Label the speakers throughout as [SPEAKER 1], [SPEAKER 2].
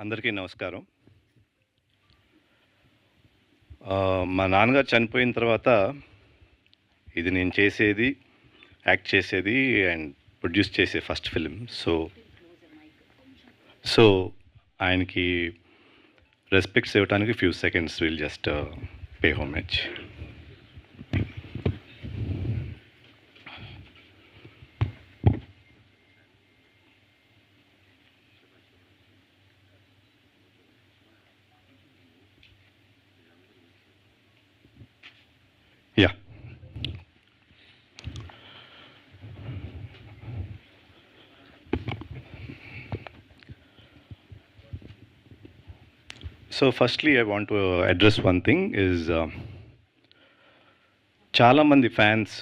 [SPEAKER 1] అందరికీ నమస్కారం. మా నాన్నగారు చనిపోయిన తర్వాత ఇది నేను చేసేది, యాక్ట్ చేసేది అండ్ ప్రొడ్యూస్ చేసే ఫస్ట్ ఫిల్మ్. సో ఆయనకి రెస్పెక్ట్స్ ఇవ్వడానికి few seconds will just pay homage. Yeah. So firstly, I want to address one thing is చాలామంది ఫ్యాన్స్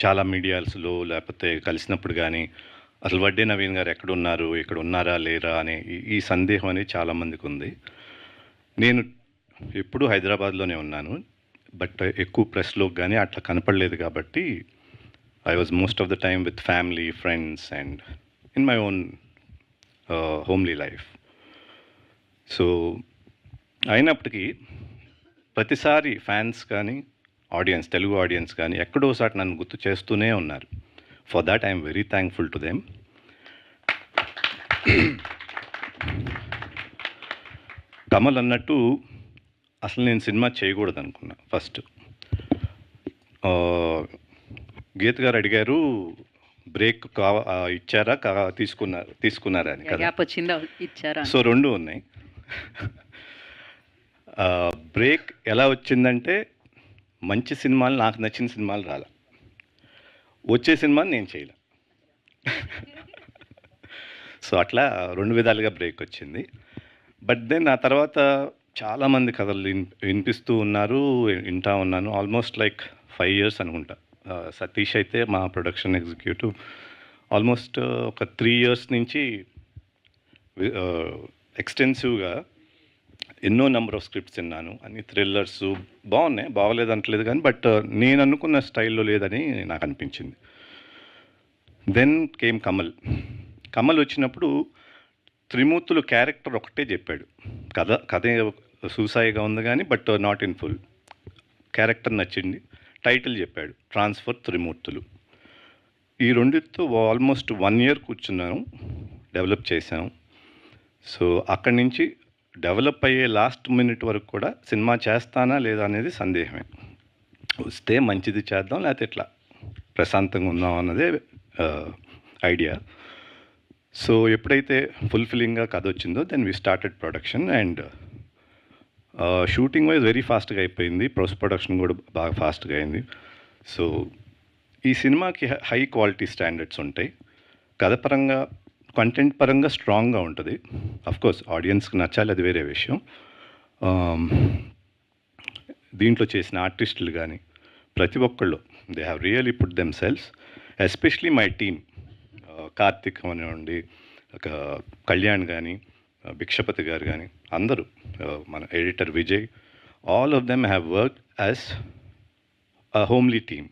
[SPEAKER 1] చాలా మీడియాస్లో లేకపోతే కలిసినప్పుడు కానీ అసలు వడ్డే నవీన్ గారు ఎక్కడున్నారు, ఇక్కడ ఉన్నారా లేరా అనే ఈ సందేహం అనేది చాలామందికి ఉంది. నేను ఎప్పుడూ హైదరాబాద్లోనే ఉన్నాను, బట్ ఎక్కువ ప్రెస్లోకి కానీ అట్లా కనపడలేదు కాబట్టి I was most of the time with family, friends and in my own homely life. So అయినప్పటికీ ప్రతిసారి ఫ్యాన్స్ కానీ ఆడియన్స్, తెలుగు ఆడియన్స్ కానీ ఎక్కడోసారి నన్ను గుర్తు చేస్తూనే ఉన్నారు. For that I'm very thankful to them. Kamal అన్నట్టు అసలు నేను సినిమా చేయకూడదు అనుకున్నా ఫస్ట్. గీత గారు అడిగారు బ్రేక్ ఇచ్చారా తీసుకున్నారా అని కదా. సో రెండు ఉన్నాయి. బ్రేక్ ఎలా వచ్చిందంటే మంచి సినిమాలు, నాకు నచ్చిన సినిమాలు రాలే, వచ్చే సినిమాని నేను చేయలే. సో అట్లా రెండు విధాలుగా బ్రేక్ వచ్చింది. బట్ దెన్ ఆ తర్వాత చాలామంది కథలు వినిపిస్తూ ఉన్నారు, వింటా ఉన్నాను. ఆల్మోస్ట్ లైక్ 5 years అనుకుంటా. సతీష్ అయితే మా ప్రొడక్షన్ ఎగ్జిక్యూటివ్ ఆల్మోస్ట్ ఒక 3 years నుంచి ఎక్స్టెన్సివ్గా ఎన్నో నెంబర్ ఆఫ్ స్క్రిప్ట్స్ విన్నాను. అన్ని థ్రిల్లర్స్ బాగున్నాయి, బాగోలేదు అంటలేదు కానీ బట్ నేను అనుకున్న స్టైల్లో లేదని నాకు అనిపించింది. దెన్ కేమ్ కమల్ వచ్చినప్పుడు త్రిమూర్తులు క్యారెక్టర్ ఒకటే చెప్పాడు. కథ సూసాయిగా ఉంది కానీ but not in full. Character నచ్చింది, టైటిల్ చెప్పాడు ట్రాన్స్ఫర్ త్రిమూర్తులు. ఈ రెండితో ఆల్మోస్ట్ 1 year కూర్చున్నాను, డెవలప్ చేశాను. సో అక్కడి నుంచి డెవలప్ అయ్యే లాస్ట్ మినిట్ వరకు కూడా సినిమా చేస్తానా లేదా అనేది సందేహమే. వస్తే మంచిది చేద్దాం, లేకపోతే ఇట్లా ప్రశాంతంగా ఉందాం అన్నదే ఐడియా. సో ఎప్పుడైతే ఫుల్ఫిల్లింగ్గా కథ వచ్చిందో then we started production and shooting wise very ఫాస్ట్గా అయిపోయింది. పోస్ట్ ప్రొడక్షన్ కూడా బాగా ఫాస్ట్గా అయింది. సో ఈ సినిమాకి హై క్వాలిటీ స్టాండర్డ్స్ ఉంటాయి. కథ పరంగా, కంటెంట్ పరంగా స్ట్రాంగ్గా ఉంటుంది. అఫ్కోర్స్ ఆడియన్స్కి నచ్చాలి, అది వేరే విషయం. దీంట్లో చేసిన ఆర్టిస్టులు కానీ ప్రతి ఒక్కళ్ళు they have really put themselves, especially my team. Karthik అనివ్వండి, కళ్యాణ్ కానీ, భిక్షపతి గారు కానీ, అందరూ, మన editor Vijay, all of them have work as a homely team.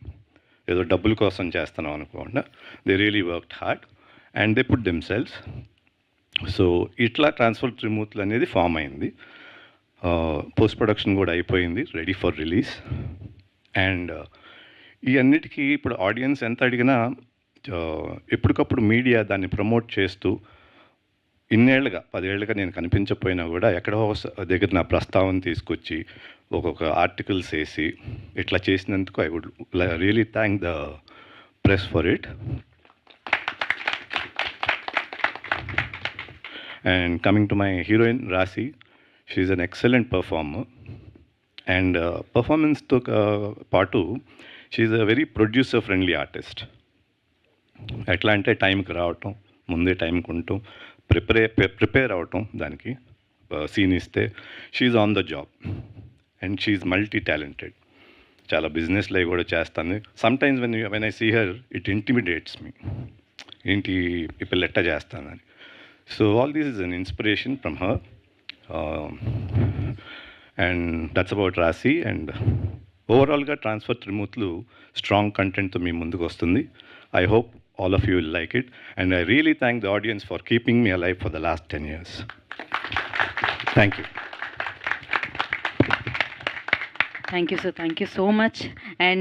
[SPEAKER 1] ఏదో డబ్బుల కోసం చేస్తున్నాం అనుకోకుండా they really worked hard and they put themselves. So ఇట్లా ట్రాన్స్ఫర్ త్రిమూర్తులు అనేది ఫామ్ అయింది. పోస్ట్ ప్రొడక్షన్ కూడా అయిపోయింది, రెడీ ఫర్ రిలీజ్. అండ్ ఈ అన్నిటికీ ఇప్పుడు ఆడియన్స్ ఎంత అడిగినా ఎప్పటికప్పుడు మీడియా దాన్ని ప్రమోట్ చేస్తూ ఇన్నేళ్లుగా 10 ఏళ్ళుగా నేను కనిపించకపోయినా కూడా ఎక్కడో దగ్గర నా ప్రస్తావన తీసుకొచ్చి ఒక్కొక్క ఆర్టికల్స్ వేసి ఇట్లా చేసినందుకు I would really thank the press for it. And coming to my heroine, Rasi, she's an excellent performer. And performance to part 2, she's a very producer-friendly artist. ఎట్లా అంటే టైంకి రావటం, ముందే టైంకి ఉండటం, ప్రిపేర్ అవటం, దానికి సీన్ ఇస్తే she's on the job and she's multi talented. చాలా బిజినెస్లో కూడా చేస్తాను. Sometimes when I see her it intimidates me, ఏంటి ఈ పిల్ల ఎట్టా చేస్తానని. So all this is an inspiration from her, and that's about Rasi. And overall ga Transfer Trimurtulu strong content to me munduku vastundi. I hope all of you will like it, and I really thank the audience for keeping me alive for the last 10 years. Thank you.
[SPEAKER 2] Thank you sir, thank you so much. And